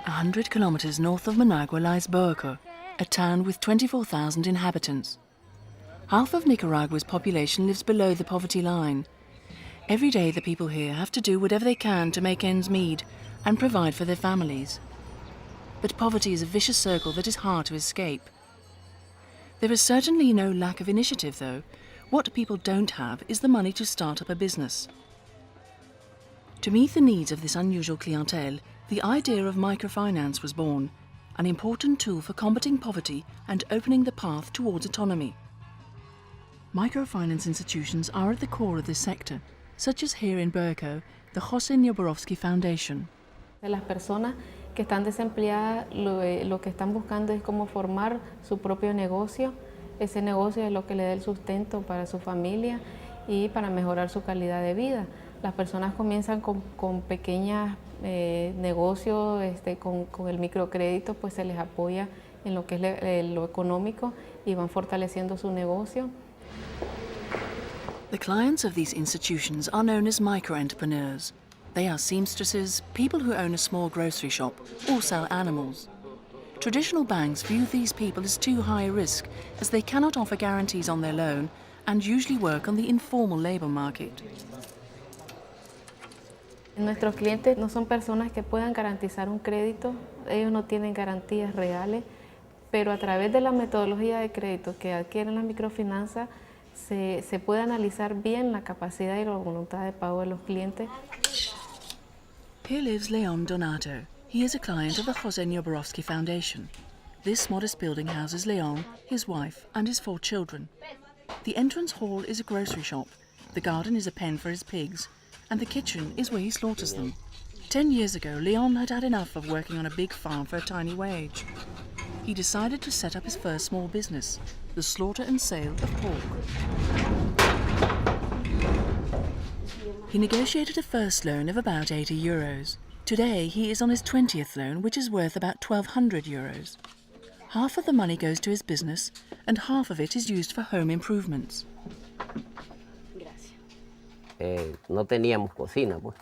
100 kilometers north of Managua lies Boaco, a town with 24,000 inhabitants. Half of Nicaragua's population lives below the poverty line. Every day the people here have to do whatever they can to make ends meet and provide for their families. But poverty is a vicious circle that is hard to escape. There is certainly no lack of initiative, though. What people don't have is the money to start up a business. To meet the needs of this unusual clientele, the idea of microfinance was born, an important tool for combating poverty and opening the path towards autonomy. Microfinance institutions are at the core of this sector, such as here in Berco, the José Nioborowski Foundation. Las personas que están desempleadas lo que están buscando es cómo formar su propio negocio. Ese negocio es lo que le da el sustento para su familia y para mejorar su calidad de vida. Las personas comienzan con pequeños negocios, con el microcrédito, pues se les apoya en lo que es lo económico y van fortaleciendo su negocio. The clients of these institutions are known as micro-entrepreneurs. They are seamstresses, people who own a small grocery shop or sell animals. Traditional banks view these people as too high a risk, as they cannot offer guarantees on their loan and usually work on the informal labor market. Nuestros clientes no son personas que puedan garantizar un crédito, ellos no tienen garantías reales, pero a través de la metodología de crédito que adquieren las microfinanzas se puede analizar bien la capacidad y la voluntad de pago de los clientes. Here lives Leon Donato. He is a client of the José Nioborowski Foundation. This modest building houses Leon, his wife, and his 4 children. The entrance hall is a grocery shop, the garden is a pen for his pigs, and the kitchen is where he slaughters them. 10 years ago, Leon had had enough of working on a big farm for a tiny wage. He decided to set up his first small business, the slaughter and sale of pork. He negotiated a first loan of about €80. Today, he is on his 20th loan, which is worth about €1,200. Half of the money goes to his business, and half of it is used for home improvements. No teníamos cocina, pues.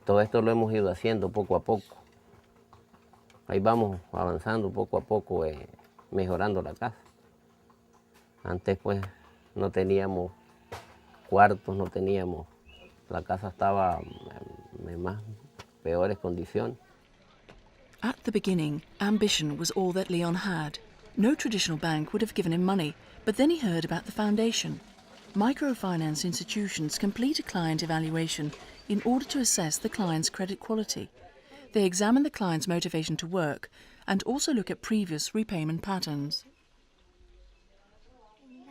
Todo esto lo hemos ido haciendo poco a poco. Ahí vamos avanzando poco a poco, mejorando la casa. Antes, pues, no teníamos cuartos, no teníamos. La casa estaba en más peores condiciones. At the beginning, ambition was all that Leon had. No traditional bank would have given him money, but then he heard about the foundation. Microfinance institutions complete a client evaluation in order to assess the client's credit quality. They examine the client's motivation to work and also look at previous repayment patterns.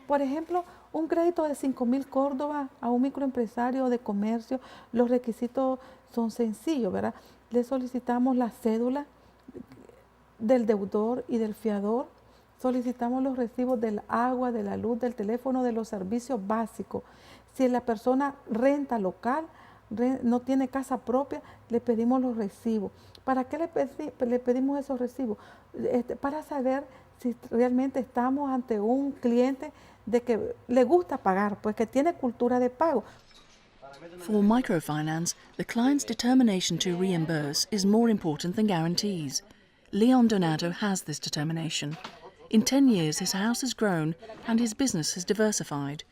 Por ejemplo, un crédito de 5,000 córdobas a un microempresario de comercio, los requisitos son sencillos, ¿verdad? Le solicitamos la cédula del deudor y del fiador, solicitamos los recibos del agua, de la luz, del teléfono, de los servicios básicos. Si la persona renta local, no tiene casa propia, le pedimos los recibos. ¿Para qué le pedimos esos recibos? Para saber si realmente estamos ante un cliente de que le gusta pagar, pues que tiene cultura de pago. For microfinance, the client's determination to reimburse is more important than guarantees. Leon Donato has this determination. In 10 years, his house has grown and his business has diversified.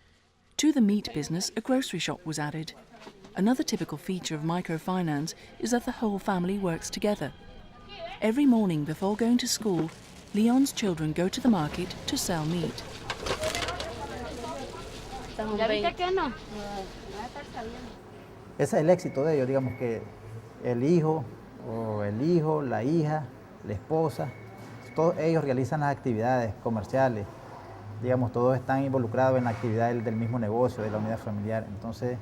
To the meat business, a grocery shop was added. Another typical feature of microfinance is that the whole family works together. Every morning before going to school, Leon's children go to the market to sell meat. Ese es el éxito de ellos, digamos que el hijo, la hija, la esposa, todos ellos realizan las actividades comerciales, digamos, todos están involucrados en la actividad del mismo negocio, de la unidad familiar. Entonces,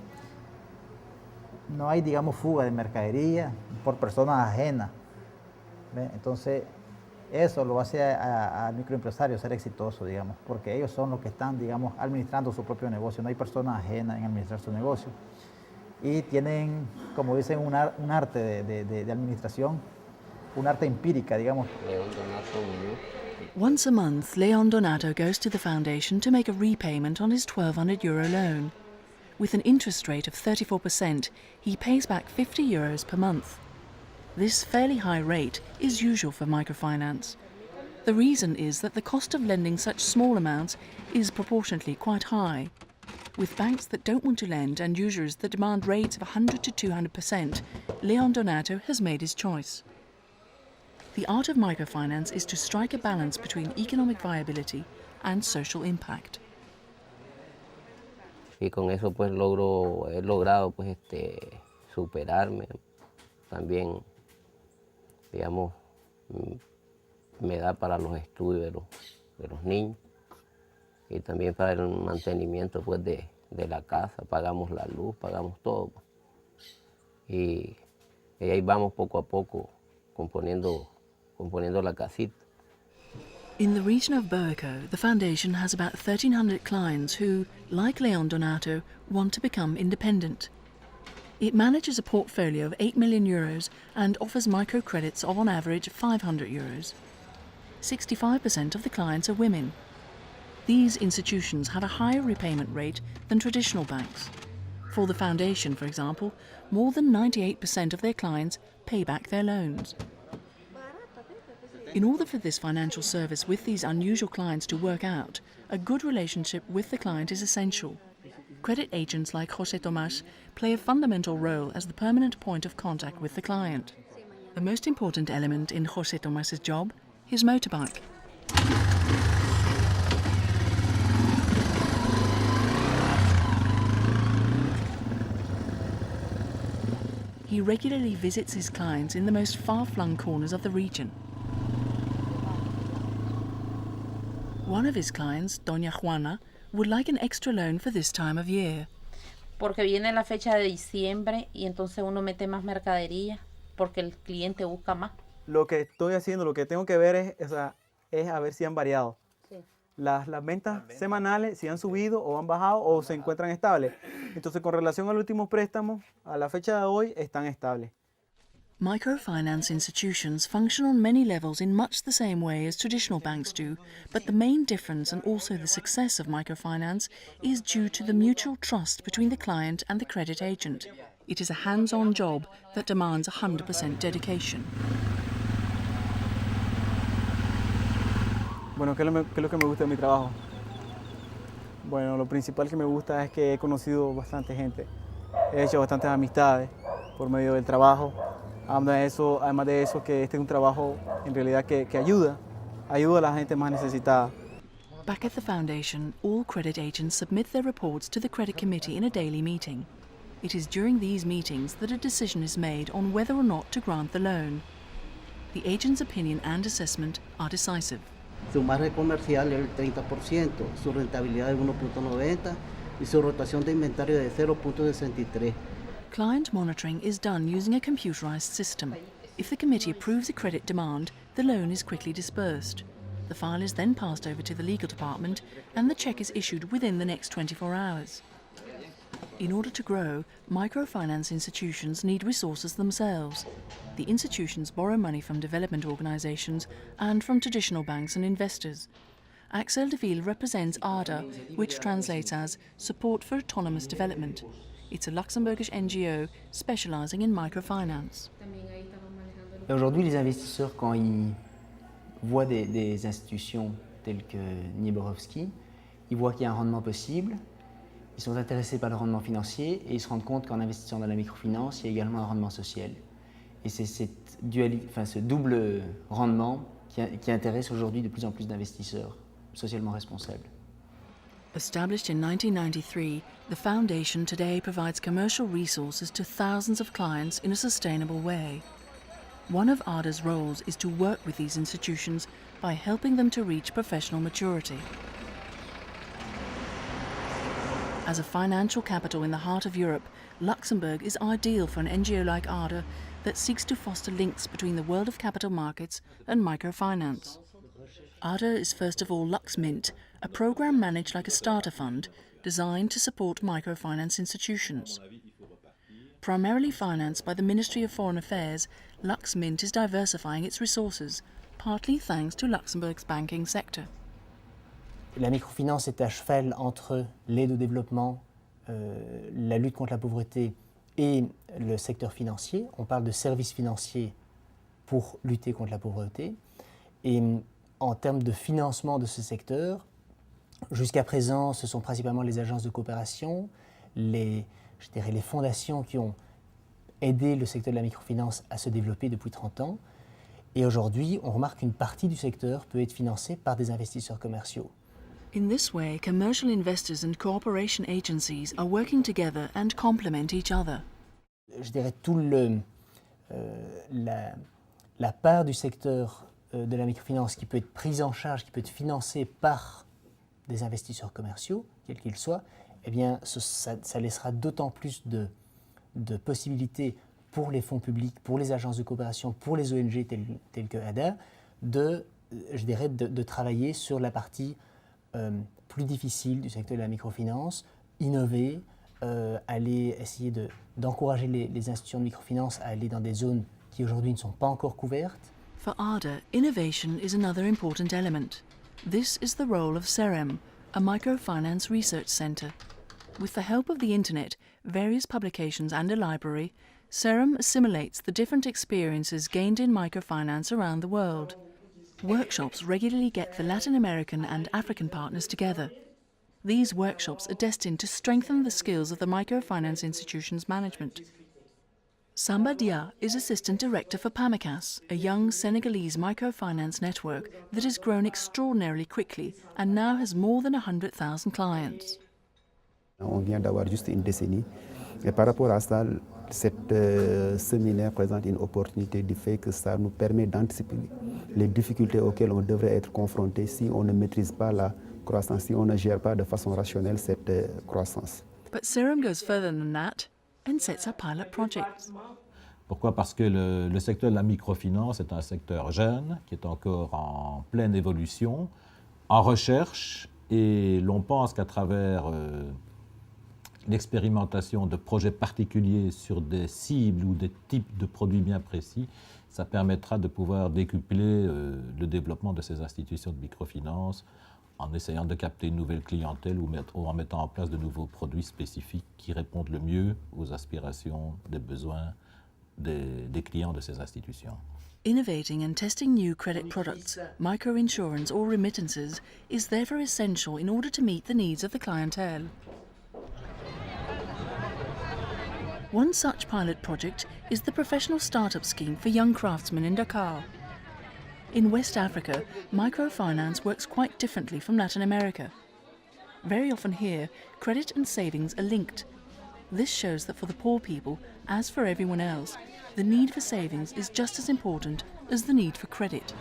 no hay, digamos, fuga de mercadería por personas ajenas. ¿Ve? Entonces, eso lo hace al microempresario ser exitoso, digamos, porque ellos son los que están, digamos, administrando su propio negocio. No hay personas ajenas en administrar su negocio. Y tienen, como dicen, un arte de administración, un arte empírica, digamos. Once a month, Leon Donato goes to the foundation to make a repayment on his €1,200 loan. With an interest rate of 34%, he pays back €50 per month. This fairly high rate is usual for microfinance. The reason is that the cost of lending such small amounts is proportionately quite high. With banks that don't want to lend and users that demand rates of 100 to 200%, Leon Donato has made his choice. The art of microfinance is to strike a balance between economic viability and social impact. Y con eso pues he logrado pues superarme. También, digamos, me da para los estudios de los niños y también para el mantenimiento pues de la casa. Pagamos la luz, pagamos todo. Y ahí vamos poco a poco componiendo la casita. In the region of Berco, the foundation has about 1,300 clients who, like Leon Donato, want to become independent. It manages a portfolio of 8 million euros and offers microcredits of on average 500 euros. 65% of the clients are women. These institutions have a higher repayment rate than traditional banks. For the foundation, for example, more than 98% of their clients pay back their loans. In order for this financial service with these unusual clients to work out, a good relationship with the client is essential. Credit agents like José Tomás play a fundamental role as the permanent point of contact with the client. The most important element in José Tomás's job, his motorbike. He regularly visits his clients in the most far-flung corners of the region. One of his clients, Doña Juana, would like an extra loan for this time of year. Porque viene la fecha de diciembre y entonces uno mete más mercadería porque el cliente busca más. Lo que estoy haciendo, lo que tengo que ver es a ver si han variado. Sí. Las ventas semanales, si han subido o han bajado o se encuentran estables. Entonces, con relación al último préstamo, a la fecha de hoy, están estables. Microfinance institutions function on many levels in much the same way as traditional banks do, but the main difference and also the success of microfinance is due to the mutual trust between the client and the credit agent. It is a hands-on job that demands 100% dedication. Bueno, ¿qué es lo que me gusta de mi trabajo? Bueno, lo principal que me gusta es que he conocido bastante gente. He hecho bastantes amistades por medio del trabajo. Además de eso, que este es un trabajo en realidad que ayuda a la gente más necesitada. Back at the foundation, all credit agents submit their reports to the credit committee in a daily meeting. It is during these meetings that a decision is made on whether or not to grant the loan. The agent's opinion and assessment are decisive. Su margen comercial es el 30%, su rentabilidad es 1.90 y su rotación de inventario de 0.63. Client monitoring is done using a computerized system. If the committee approves a credit demand, the loan is quickly disbursed. The file is then passed over to the legal department and the cheque is issued within the next 24 hours. In order to grow, microfinance institutions need resources themselves. The institutions borrow money from development organizations and from traditional banks and investors. Axel de Ville represents ARDA, which translates as Support for Autonomous Development. It's a Luxembourgish NGO specializing in microfinance. Aujourd'hui, les investisseurs, quand ils voient des institutions telles que Nieborowski, ils voient qu'il y a un rendement possible, ils sont intéressés par le rendement financier et ils se rendent compte qu'en investissant dans la microfinance, il y a également un rendement social. Et c'est ce double rendement qui intéresse aujourd'hui de plus en plus d'investisseurs socialement responsables. Established in 1993, the foundation today provides commercial resources to thousands of clients in a sustainable way. One of ARDA's roles is to work with these institutions by helping them to reach professional maturity. As a financial capital in the heart of Europe, Luxembourg is ideal for an NGO like ARDA that seeks to foster links between the world of capital markets and microfinance. ARDA is first of all LuxMint, a program managed like a starter fund designed to support microfinance institutions. Primarily financed by the Ministry of Foreign Affairs, LuxMint is diversifying its resources, partly thanks to Luxembourg's banking sector. La microfinance est à cheval entre l'aide au développement, la lutte contre la pauvreté et le secteur financier. On parle de services financiers pour lutter contre la pauvreté. Et en termes de financement de ce secteur, jusqu'à présent, ce sont principalement les agences de coopération, je dirais les fondations qui ont aidé le secteur de la microfinance à se développer depuis 30 ans. Et aujourd'hui, on remarque qu'une partie du secteur peut être financée par des investisseurs commerciaux. In this way, commercial investors and cooperation agencies are working together and complement each other. Je dirais la part du secteur de la microfinance qui peut être prise en charge, qui peut être financée par des investisseurs commerciaux, quels qu'ils soient, eh bien, ça laissera d'autant plus de possibilités pour les fonds publics, pour les agences de coopération, pour les ONG telles que ADA, de travailler sur la partie plus difficile du secteur de la microfinance, innover, aller essayer d'encourager les institutions de microfinance à aller dans des zones qui aujourd'hui ne sont pas encore couvertes. For ADA, innovation is another important element. This is the role of CEREM, a microfinance research centre. With the help of the internet, various publications and a library, CEREM assimilates the different experiences gained in microfinance around the world. Workshops regularly get the Latin American and African partners together. These workshops are destined to strengthen the skills of the microfinance institution's management. Samba Dia is Assistant Director for PAMICAS, a young Senegalese microfinance network that has grown extraordinarily quickly and now has more than 100,000 clients. On vient d'avoir juste une décennie et par rapport à ça, cet séminaire présente une opportunité du fait que ça nous permet d'anticiper les difficultés auxquelles on devrait être confronté si on ne maîtrise pas la croissance, si on ne gère pas de façon rationnelle cette croissance. But CEREM goes further than that and sets up pilot projects. Pourquoi? Parce que le secteur de la microfinance est un secteur jeune, qui est encore en pleine évolution, en recherche, et l'on pense qu'à travers l'expérimentation de projets particuliers sur des cibles ou des types de produits bien précis, ça permettra de pouvoir décupler le développement de ces institutions de microfinance en essayant de capter une nouvelle clientèle ou en mettant en place de nouveaux produits spécifiques qui répondent le mieux aux aspirations, des besoins des clients de ces institutions. Innovating and testing new credit products, microinsurance or remittances is therefore essential in order to meet the needs of the clientele. One such pilot project is the Professional Startup Scheme for Young Craftsmen in Dakar. In West Africa, microfinance works quite differently from Latin America. Very often here, credit and savings are linked. This shows that for the poor people, as for everyone else, the need for savings is just as important as the need for credit.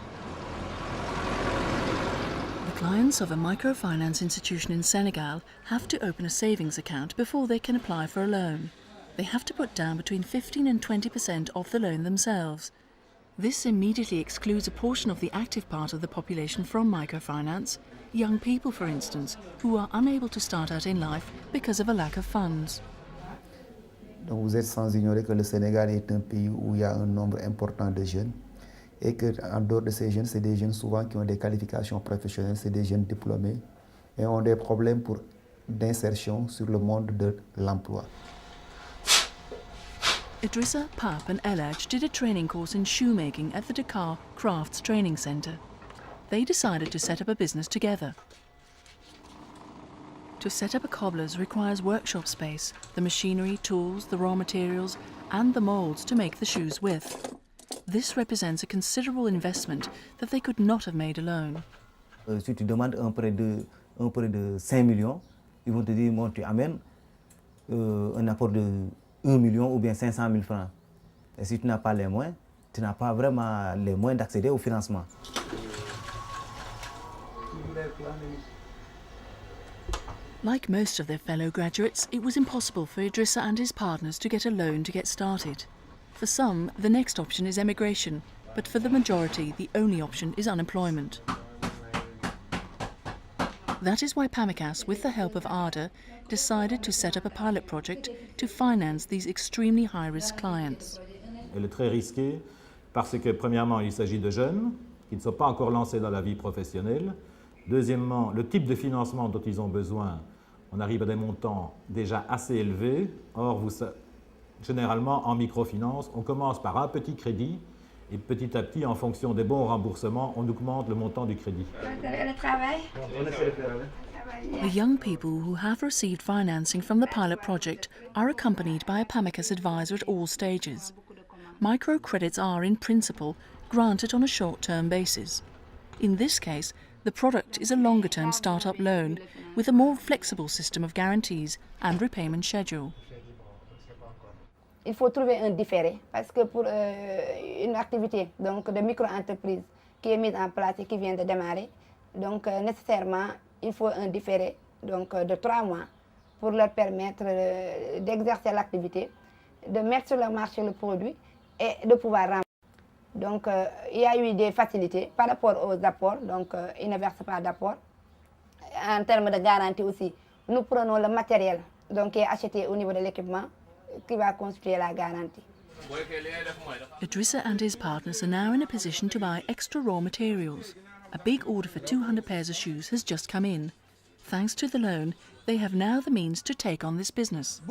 The clients of a microfinance institution in Senegal have to open a savings account before they can apply for a loan. They have to put down between 15 and 20% of the loan themselves. This immediately excludes a portion of the active part of the population from microfinance, young people for instance, who are unable to start out in life because of a lack of funds. Donc vous êtes sans ignorer que le Sénégal est un pays où il y a un nombre important de jeunes et qu'en dehors de ces jeunes, c'est des jeunes souvent qui ont des qualifications professionnelles, c'est des jeunes diplômés et ont des problèmes d'insertion sur le monde de l'emploi. Idrissa, Pap and Elaj did a training course in shoemaking at the Dakar Crafts Training Centre. They decided to set up a business together. To set up a cobbler's requires workshop space, the machinery, tools, the raw materials and the moulds to make the shoes with. This represents a considerable investment that they could not have made alone. Si tu demandes un prêt de 5 millions, ils vont te dire, bon, tu amènes un apport de 1 million ou bien 500 000 francs. Et si tu n'as pas les moyens, tu n'as pas vraiment les moyens d'accéder au financement. Like most of their fellow graduates, it was impossible for Idrissa and his partners to get a loan to get started. For some, the next option is emigration, but for the majority, the only option is unemployment. That is why PAMICAS, with the help of ADA, decided to set up a pilot project to finance these extremely high-risk clients. Elle est très risquée parce que, premièrement, il s'agit de jeunes qui ne sont pas encore lancés dans la vie professionnelle. Deuxièmement, le type de financement dont ils ont besoin, on arrive à des montants déjà assez élevés. Or, généralement, en microfinance, on commence par un petit crédit Et petit à petit, en fonction des bons remboursements, on augmente le montant du crédit. The young people who have received financing from the pilot project are accompanied by a PAMICAS advisor at all stages. Microcredits are, in principle, granted on a short-term basis. In this case, the product is a longer-term start-up loan with a more flexible system of guarantees and repayment schedule. Il faut trouver un différé parce que pour une activité donc, de micro-entreprise qui est mise en place et qui vient de démarrer, donc nécessairement il faut un différé donc, de 3 mois pour leur permettre d'exercer l'activité, de mettre sur le marché le produit et de pouvoir rembourser. Donc il y a eu des facilités par rapport aux apports, donc ils ne versent pas d'apport. En termes de garantie aussi, nous prenons le matériel donc, qui est acheté au niveau de l'équipement qui va constituer la garantie. Idrissa and his partners are now in a position to buy extra raw materials. A big order for 200 pairs of shoes has just come in. Thanks to the loan, they have now the means to take on this business.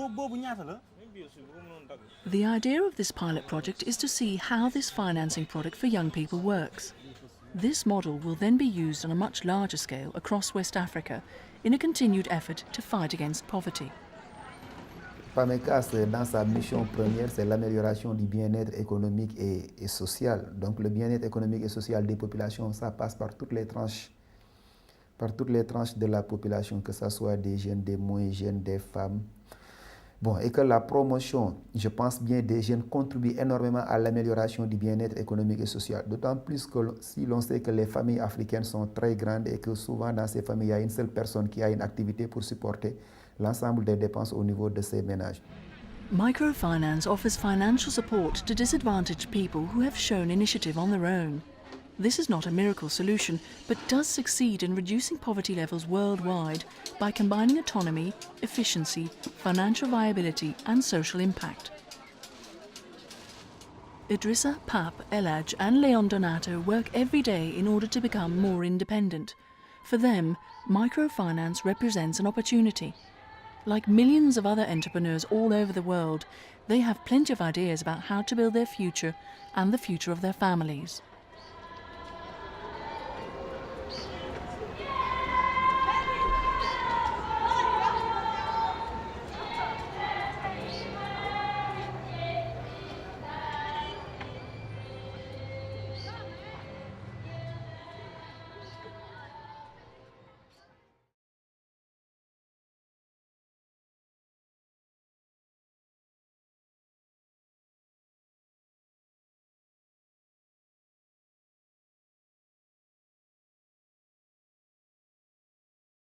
The idea of this pilot project is to see how this financing product for young people works. This model will then be used on a much larger scale across West Africa in a continued effort to fight against poverty. PAMICAS, dans sa mission première, c'est l'amélioration du bien-être économique et social. Donc le bien-être économique et social des populations, ça passe par toutes les tranches de la population, que ce soit des jeunes, des moins jeunes, des femmes. Bon, et que la promotion, je pense bien, des jeunes contribue énormément à l'amélioration du bien-être économique et social. D'autant plus que si l'on sait que les familles africaines sont très grandes et que souvent dans ces familles, il y a une seule personne qui a une activité pour supporter l'ensemble des dépenses au niveau de ces ménages. Microfinance offers financial support to disadvantaged people who have shown initiative on their own. This is not a miracle solution, but does succeed in reducing poverty levels worldwide by combining autonomy, efficiency, financial viability and social impact. Idrissa, Pap, Elhaj and Leon Donato work every day in order to become more independent. For them, microfinance represents an opportunity. Like millions of other entrepreneurs all over the world, they have plenty of ideas about how to build their future and the future of their families.